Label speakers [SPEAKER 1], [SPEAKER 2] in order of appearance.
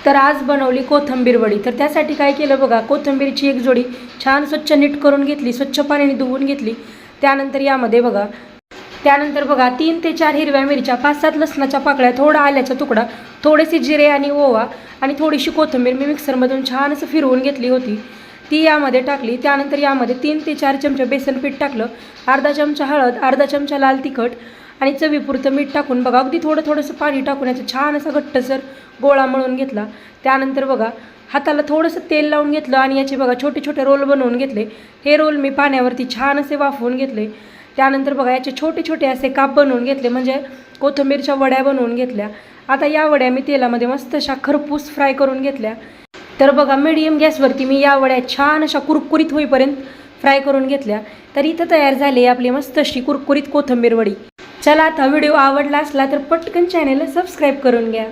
[SPEAKER 1] तर आज बनवली कोथिंबीर वडी। तर त्यासाठी काय केलं बघा, कोथिंबीरची एक जोडी छान स्वच्छ नीट करून घेतली, स्वच्छ पाण्याने धुवून घेतली। त्यानंतर यामध्ये बघा 3 ते 4 हिरव्या मिरच्या, 5-7 लसणाच्या पाकळ्या, थोडा आल्याचा तुकडा, थोडेसे जिरे आणि ओवा आणि थोडीशी कोथिंबीर मी मिक्सरमधून छान असं फिरवून घेतली होती, ती यामध्ये टाकली। त्यानंतर यामध्ये 3 ते 4 चमचे बेसन पीठ टाकलं, अर्धा चमचा हळद, अर्धा चमचा लाल तिखट आणि चवीपुरतं मीठ टाकून बघा अगदी थोडंसं पाणी टाकून याचा छान असा घट्टसर गोळा मळून घेतला। त्यानंतर बघा हाताला थोडंसं तेल लावून घेतलं आणि याचे बघा छोटे छोटे रोल बनवून घेतले। हे रोल मी पाण्यावरती छान असे वाफवून घेतले। त्यानंतर बघा याचे छोटे छोटे असे काप बनवून घेतले, म्हणजे कोथिंबीरच्या वड्या बनवून घेतल्या। आता या वड्या मी तेलामध्ये मस्त अशा खरपूस फ्राय करून घेतल्या। तर बघा मीडियम गॅसवरती मी या वड्या छान अशा कुरकुरीत होईपर्यंत फ्राय करून घेतल्या। तर इथं तयार झाली आपली मस्त अशी कुरकुरीत कोथिंबीर वडी। चला, आता व्हिडिओ आवडला असला तर पटकन चॅनेलला सबस्क्राईब करून घ्या।